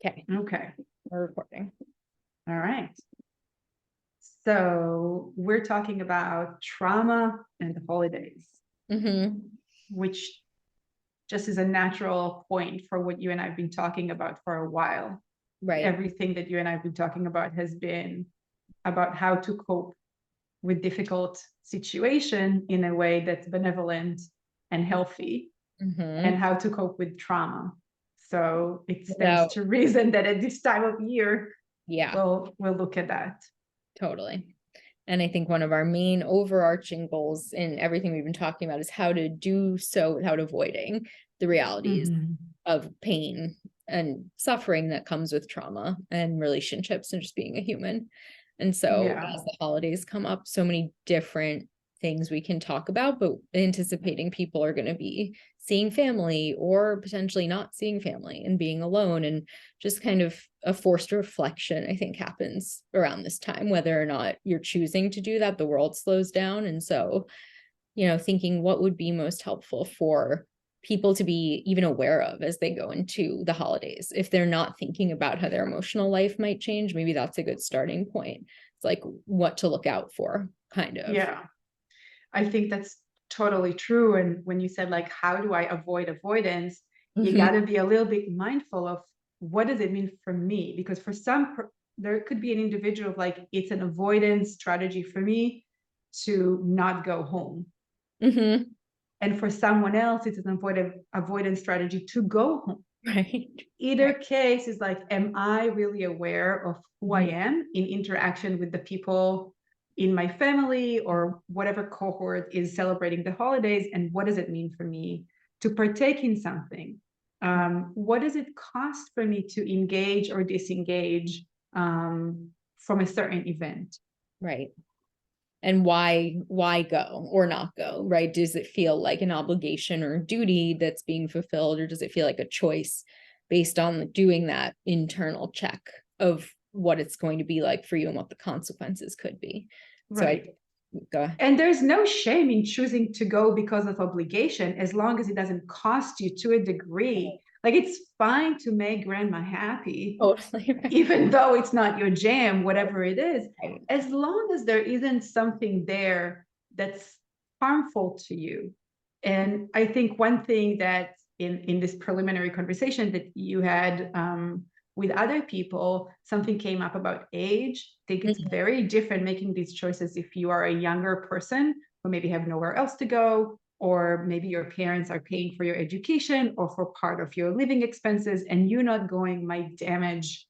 Okay. We're recording. All right. So we're talking about trauma and the holidays, which just is a natural point for what you and I've been talking about for a while. Right. Everything that you and I've been talking about has been about how to cope with difficult situation in a way that's benevolent and healthy, and how to cope with trauma. So it stands to reason that at this time of year, we'll look at that. Totally. And I think one of our main overarching goals in everything we've been talking about is how to do so without avoiding the realities of pain and suffering that comes with trauma and relationships and just being a human. And so as the holidays come up, so many different things we can talk about, but anticipating people are going to be seeing family or potentially not seeing family and being alone, and just kind of a forced reflection, I think, happens around this time, whether or not you're choosing to do that. The world slows down. And so, thinking what would be most helpful for people to be even aware of as they go into the holidays. If they're not thinking about how their emotional life might change, maybe that's a good starting point. It's like what to look out for, kind of. Yeah, I think that's totally true. And when you said, like, how do I avoid avoidance, you got to be a little bit mindful of what does it mean for me? Because for some, there could be an individual like, it's an avoidance strategy for me to not go home. And for someone else, it's an avoidance strategy to go home. Right. Either case is like, am I really aware of who I am in interaction with the people in my family or whatever cohort is celebrating the holidays? And what does it mean for me to partake in something? What does it cost for me to engage or disengage from a certain event? Right. And why go or not go, right? Does it feel like an obligation or duty that's being fulfilled, or does it feel like a choice based on doing that internal check of what it's going to be like for you and what the consequences could be? Right. So go ahead. And there's no shame in choosing to go because of obligation, as long as it doesn't cost you to a degree. Like, it's fine to make grandma happy, even though it's not your jam, whatever it is, as long as there isn't something there that's harmful to you. And I think one thing that in this preliminary conversation that you had with other people, something came up about age. I think it's very different making these choices if you are a younger person who maybe have nowhere else to go, or maybe your parents are paying for your education or for part of your living expenses, and you not going might damage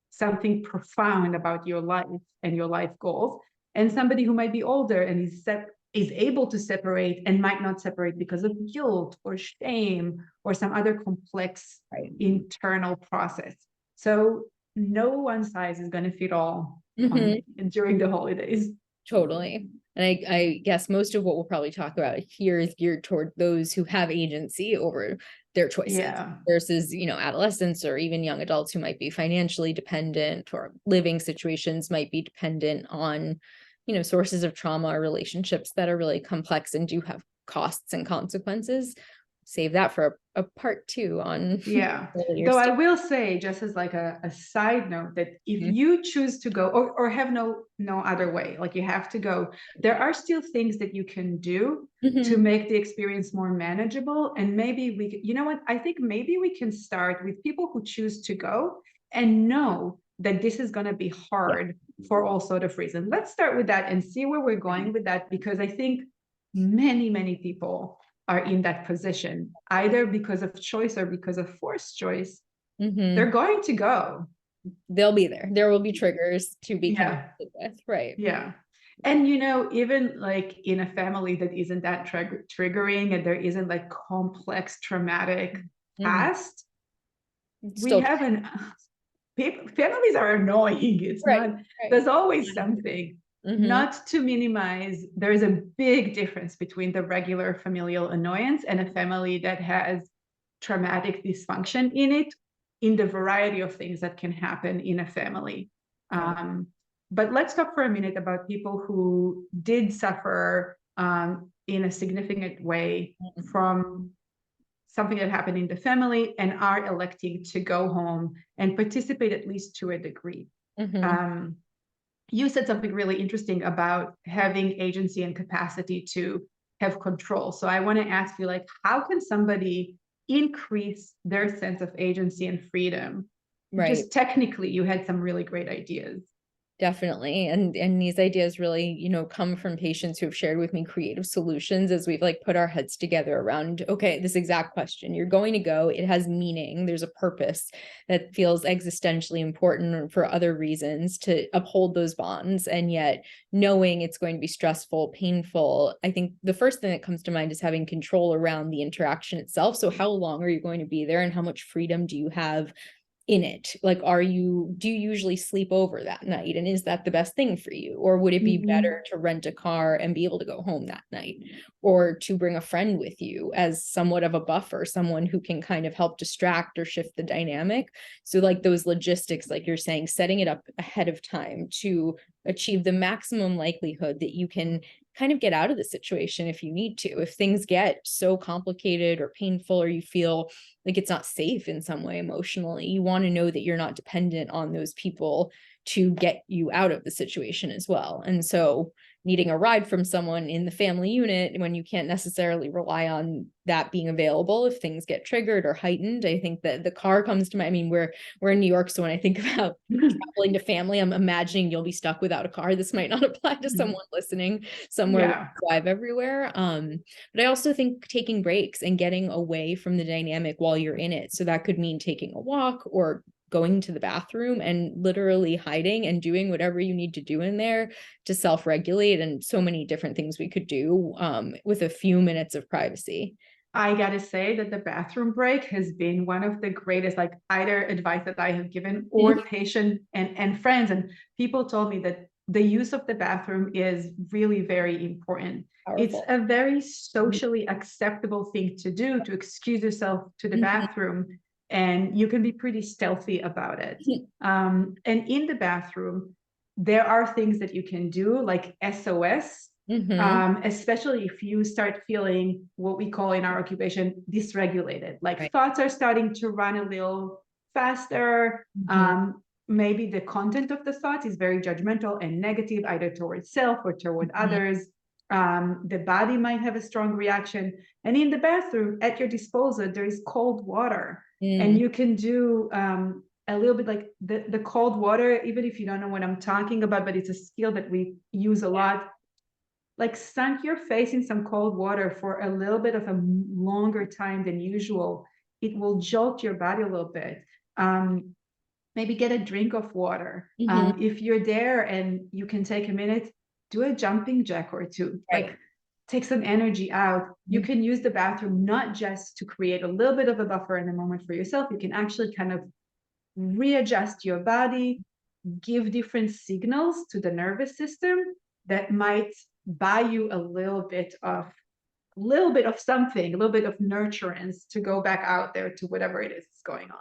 something profound about your life and your life goals. And somebody who might be older and is able to separate and might not separate because of guilt or shame or some other complex internal process. So no one size is going to fit all during the holidays. Totally. And I guess most of what we'll probably talk about here is geared toward those who have agency over their choices versus, adolescents or even young adults who might be financially dependent, or living situations might be dependent on, sources of trauma or relationships that are really complex and do have costs and consequences. Save that for a part 2 on. Though I will say, just as like a side note, that if you choose to go or have no other way, like you have to go, there are still things that you can do to make the experience more manageable. And maybe I think maybe we can start with people who choose to go and know that this is going to be hard for all sort of reasons. Let's start with that and see where we're going with that, because I think many people are in that position, either because of choice or because of forced choice. They're going to go. They'll be there. There will be triggers to be connected with, right? Yeah. And, even like in a family that isn't that triggering, and there isn't like complex traumatic past, families are annoying. It's not, there's always something. Not to minimize, there is a big difference between the regular familial annoyance and a family that has traumatic dysfunction in it, in the variety of things that can happen in a family. But let's talk for a minute about people who did suffer in a significant way from something that happened in the family and are electing to go home and participate at least to a degree. You said something really interesting about having agency and capacity to have control. So I want to ask you, like, how can somebody increase their sense of agency and freedom? Right. Just technically, you had some really great ideas. Definitely. And these ideas really, you know, come from patients who have shared with me creative solutions as we've like put our heads together around, okay, this exact question. You're going to go, it has meaning, there's a purpose that feels existentially important for other reasons to uphold those bonds. And yet knowing it's going to be stressful, painful. I think the first thing that comes to mind is having control around the interaction itself. So how long are you going to be there and how much freedom do you have in it? Like, do you usually sleep over that night? And is that the best thing for you? Or would it be better to rent a car and be able to go home that night? Or to bring a friend with you as somewhat of a buffer, someone who can kind of help distract or shift the dynamic. So like those logistics, like you're saying, setting it up ahead of time to achieve the maximum likelihood that you can kind of get out of the situation if you need to. If things get so complicated or painful, or you feel like it's not safe in some way emotionally, you want to know that you're not dependent on those people to get you out of the situation as well. And so needing a ride from someone in the family unit when you can't necessarily rely on that being available if things get triggered or heightened. I think that the car comes to mind. I mean, we're in New York, so when I think about traveling to family, I'm imagining you'll be stuck without a car. This might not apply to someone listening somewhere where we drive everywhere. But I also think taking breaks and getting away from the dynamic while you're in it. So that could mean taking a walk or going to the bathroom and literally hiding and doing whatever you need to do in there to self-regulate, and so many different things we could do with a few minutes of privacy. I gotta say that the bathroom break has been one of the greatest, like, either advice that I have given or patient and friends and people told me that the use of the bathroom is really very important. Powerful. It's a very socially acceptable thing to do, to excuse yourself to the bathroom, and you can be pretty stealthy about it. And in the bathroom, there are things that you can do, like SOS, especially if you start feeling what we call in our occupation dysregulated, like thoughts are starting to run a little faster. Maybe the content of the thoughts is very judgmental and negative, either towards self or toward others. The body might have a strong reaction. And in the bathroom, at your disposal, there is cold water. And you can do a little bit like the cold water, even if you don't know what I'm talking about, but it's a skill that we use a lot. Like, sunk your face in some cold water for a little bit of a longer time than usual. It will jolt your body a little bit. Maybe get a drink of water. If you're there and you can take a minute, do a jumping jack or two. Like, take some energy out. You can use the bathroom not just to create a little bit of a buffer in a moment for yourself. You can actually kind of readjust your body, give different signals to the nervous system that might buy you a little bit of something, a little bit of nurturance to go back out there to whatever it is that's going on.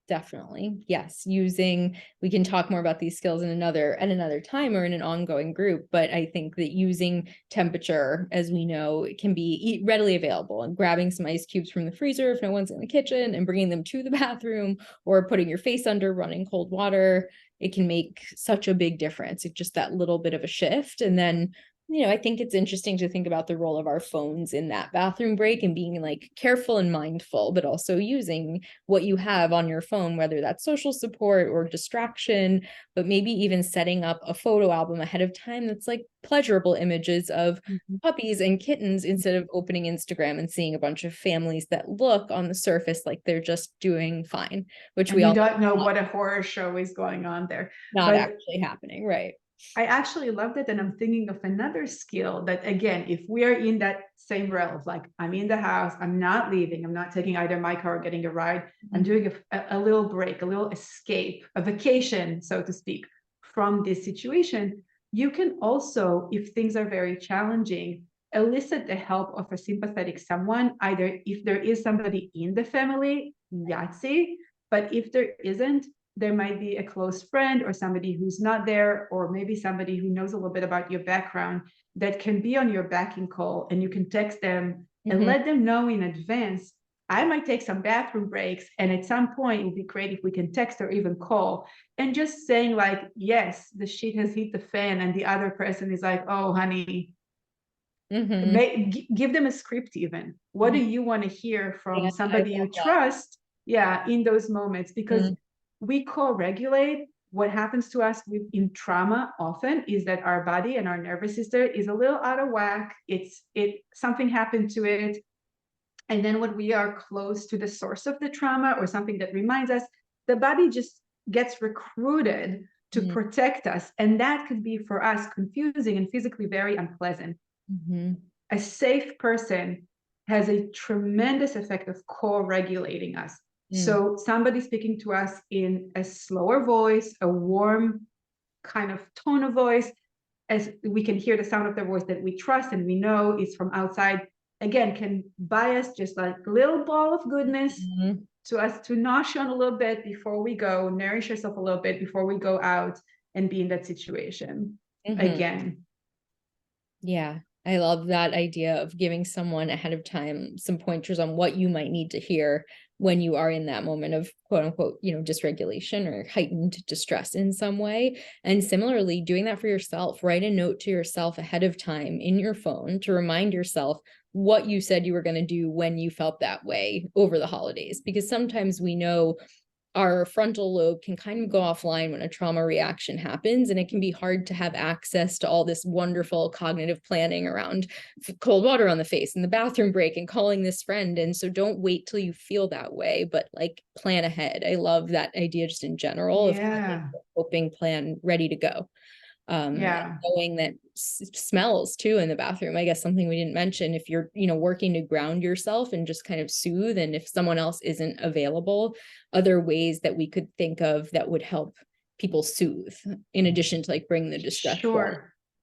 Definitely. Yes. We can talk more about these skills in another time or in an ongoing group, but I think that using temperature, as we know, it can be readily available, and grabbing some ice cubes from the freezer if no one's in the kitchen and bringing them to the bathroom, or putting your face under running cold water. It can make such a big difference. It's just that little bit of a shift. And then, you know, I think it's interesting to think about the role of our phones in that bathroom break and being like careful and mindful, but also using what you have on your phone, whether that's social support or distraction, but maybe even setting up a photo album ahead of time that's like pleasurable images of puppies and kittens, instead of opening Instagram and seeing a bunch of families that look on the surface like they're just doing fine, which we all don't know what a horror show is going on there. Not actually happening, right? I actually loved it. And I'm thinking of another skill that, again, if we are in that same realm of like, I'm in the house, I'm not leaving, I'm not taking either my car or getting a ride, I'm doing a little break, a little escape, a vacation, so to speak, from this situation. You can also, if things are very challenging, elicit the help of a sympathetic someone, either if there is somebody in the family, Yahtzee, but if there isn't, there might be a close friend or somebody who's not there, or maybe somebody who knows a little bit about your background that can be on your backing call, and you can text them and let them know in advance I might take some bathroom breaks, and at some point it would be great if we can text or even call, and just saying like, yes, the shit has hit the fan, and the other person is like, oh honey, give them a script. Even what do you want to hear from somebody you trust, in those moments, because we co-regulate. What happens to us in trauma often is that our body and our nervous system is a little out of whack. Something happened to it, and then when we are close to the source of the trauma or something that reminds us, the body just gets recruited to protect us, and that could be for us confusing and physically very unpleasant. A safe person has a tremendous effect of co-regulating us. So somebody speaking to us in a slower voice, a warm kind of tone of voice, as we can hear the sound of their voice that we trust and we know is from outside, again, can buy us just like a little ball of goodness to us to nosh on a little bit before we go, nourish ourselves a little bit before we go out and be in that situation again. Yeah. I love that idea of giving someone ahead of time some pointers on what you might need to hear when you are in that moment of quote unquote, dysregulation or heightened distress in some way. And similarly, doing that for yourself, write a note to yourself ahead of time in your phone to remind yourself what you said you were going to do when you felt that way over the holidays. Because sometimes we know our frontal lobe can kind of go offline when a trauma reaction happens, and it can be hard to have access to all this wonderful cognitive planning around cold water on the face and the bathroom break and calling this friend. And so don't wait till you feel that way, but like plan ahead. I love that idea just in general of having a coping plan ready to go. Knowing that smells too in the bathroom, I guess something we didn't mention, if you're working to ground yourself and just kind of soothe, and if someone else isn't available, other ways that we could think of that would help people soothe in addition to like bring the distress down.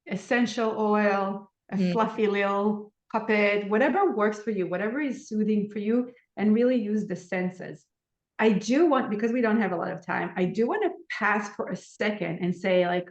Essential oil, a fluffy little puppet, whatever works for you, whatever is soothing for you, and really use the senses. I do want, because we don't have a lot of time, I do want to pass for a second and say, like,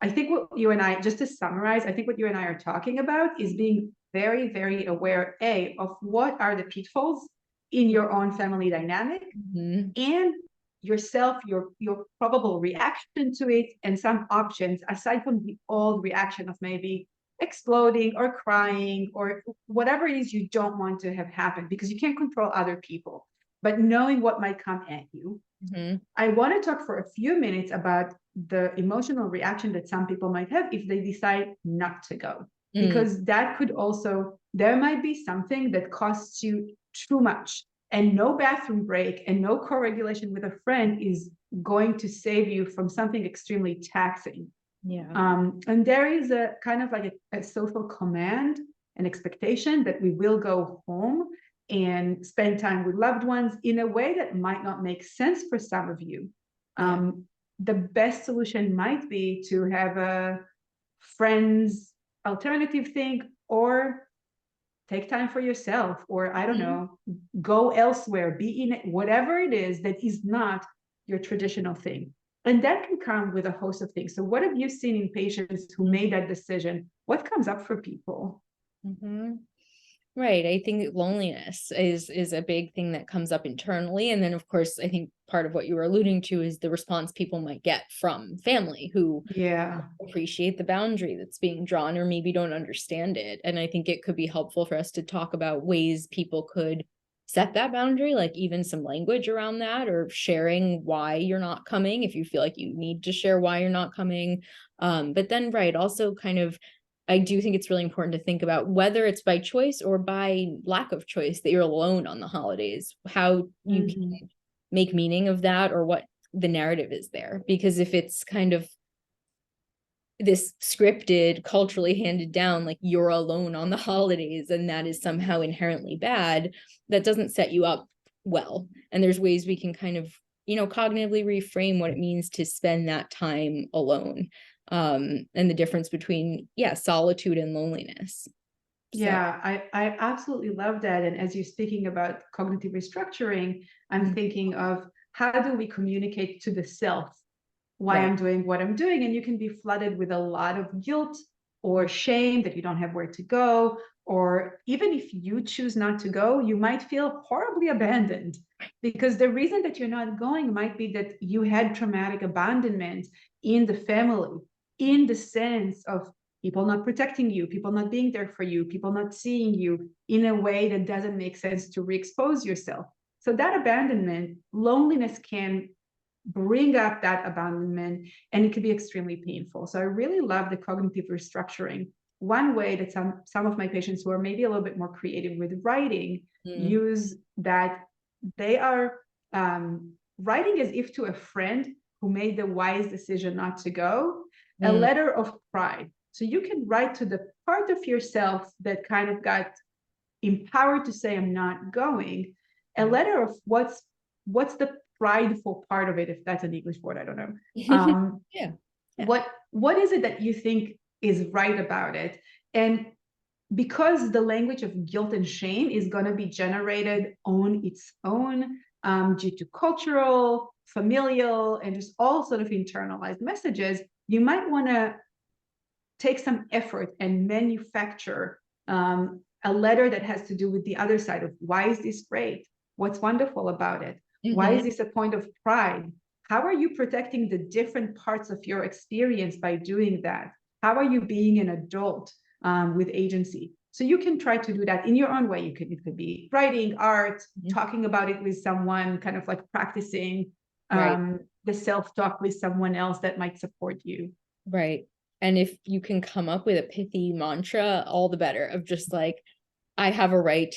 I think what you and I, just to summarize, I think what you and I are talking about is being very, very aware, of what are the pitfalls in your own family dynamic and yourself, your probable reaction to it, and some options aside from the old reaction of maybe exploding or crying or whatever it is you don't want to have happen, because you can't control other people, but knowing what might come at you. I want to talk for a few minutes about the emotional reaction that some people might have if they decide not to go, because that could also, there might be something that costs you too much, and no bathroom break and no co-regulation with a friend is going to save you from something extremely taxing. And there is a kind of like a social command, an expectation that we will go home and spend time with loved ones in a way that might not make sense for some of you. The best solution might be to have a friend's alternative thing, or take time for yourself, or I don't know, go elsewhere, be in it, whatever it is that is not your traditional thing. And that can come with a host of things. So what have you seen in patients who made that decision? What comes up for people? Right. I think loneliness is a big thing that comes up internally. And then, of course, I think part of what you were alluding to is the response people might get from family who appreciate the boundary that's being drawn or maybe don't understand it. And I think it could be helpful for us to talk about ways people could set that boundary, like even some language around that, or sharing why you're not coming if you feel like you need to share why you're not coming. But then, right, also kind of, I do think it's really important to think about whether it's by choice or by lack of choice that you're alone on the holidays, how you can make meaning of that, or what the narrative is there. Because if it's kind of this scripted, culturally handed down, like you're alone on the holidays, and that is somehow inherently bad, that doesn't set you up well. And there's ways we can kind of, cognitively reframe what it means to spend that time alone. And the difference between solitude and loneliness. I absolutely love that. And as you're speaking about cognitive restructuring, I'm thinking of how do we communicate to the self why I'm doing what I'm doing. And you can be flooded with a lot of guilt or shame that you don't have where to go, or even if you choose not to go, you might feel horribly abandoned, because the reason that you're not going might be that you had traumatic abandonment in the family, in the sense of people not protecting you, people not being there for you, people not seeing you in a way that doesn't make sense to re-expose yourself. So that abandonment, loneliness can bring up that abandonment, and it can be extremely painful. So I really love the cognitive restructuring. One way that some of my patients who are maybe a little bit more creative with writing use that, they are writing as if to a friend who made the wise decision not to go, a letter of pride. So you can write to the part of yourself that kind of got empowered to say, I'm not going, a letter of what's the prideful part of it, if that's an English word, I don't know. Yeah. What is it that you think is right about it? And because the language of guilt and shame is going to be generated on its own, due to cultural, familial, and just all sort of internalized messages, you might want to take some effort and manufacture a letter that has to do with the other side of, why is this great? What's wonderful about it? Why is this a point of pride? How are you protecting the different parts of your experience by doing that? How are you being an adult with agency? So you can try to do that in your own way. It could be writing, art, talking about it with someone, kind of like practicing the self-talk with someone else that might support you. Right. And if you can come up with a pithy mantra, all the better, of just like, I have a right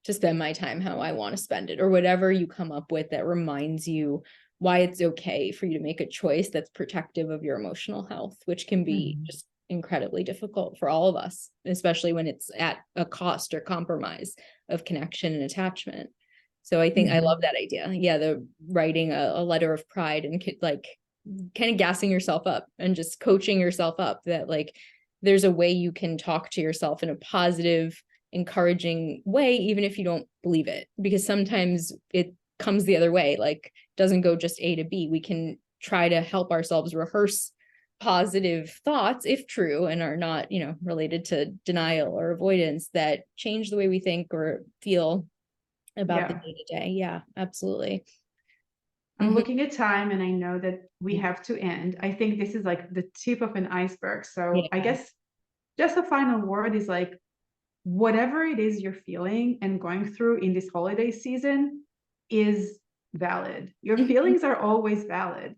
to spend my time how I want to spend it, or whatever you come up with that reminds you why it's okay for you to make a choice that's protective of your emotional health, which can be just incredibly difficult for all of us, especially when it's at a cost or compromise of connection and attachment. So I think I love that idea. Yeah, the writing a letter of pride, and like kind of gassing yourself up and just coaching yourself up that like there's a way you can talk to yourself in a positive, encouraging way, even if you don't believe it, because sometimes it comes the other way, like doesn't go just A to B. We can try to help ourselves rehearse positive thoughts, if true, and are not, related to denial or avoidance, that change the way we think or feel about the day-to-day. Yeah, absolutely. I'm looking at time, and I know that we have to end. I think this is like the tip of an iceberg. So I guess just a final word is like, whatever it is you're feeling and going through in this holiday season is valid. Your feelings are always valid.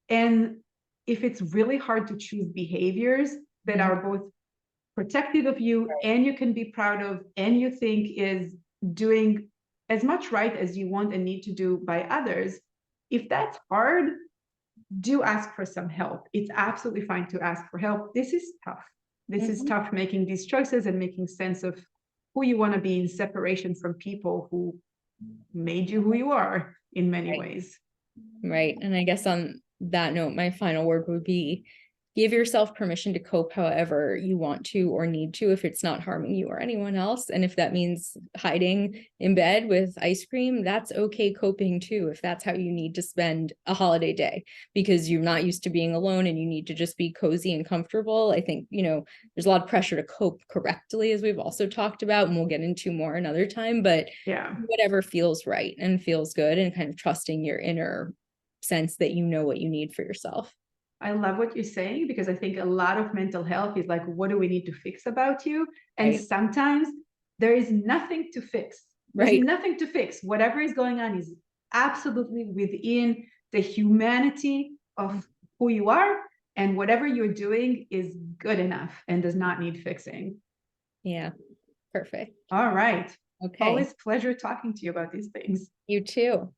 And if it's really hard to choose behaviors that are both protective of you and you can be proud of, and you think is doing as much right as you want and need to do by others, if that's hard, do ask for some help. It's absolutely fine to ask for help. This is tough. This is tough, making these choices and making sense of who you want to be in separation from people who made you who you are in many ways. Right. And I guess on that note, my final word would be, give yourself permission to cope however you want to or need to, if it's not harming you or anyone else. And if that means hiding in bed with ice cream, that's okay coping too, if that's how you need to spend a holiday day, because you're not used to being alone and you need to just be cozy and comfortable. I think, there's a lot of pressure to cope correctly, as we've also talked about, and we'll get into more another time, but whatever feels right and feels good, and kind of trusting your inner sense that you know what you need for yourself. I love what you're saying, because I think a lot of mental health is like, what do we need to fix about you? And sometimes there is nothing to fix. There's nothing to fix. Whatever is going on is absolutely within the humanity of who you are, and whatever you're doing is good enough and does not need fixing. Yeah, perfect. All right. Okay. Always pleasure talking to you about these things. You too.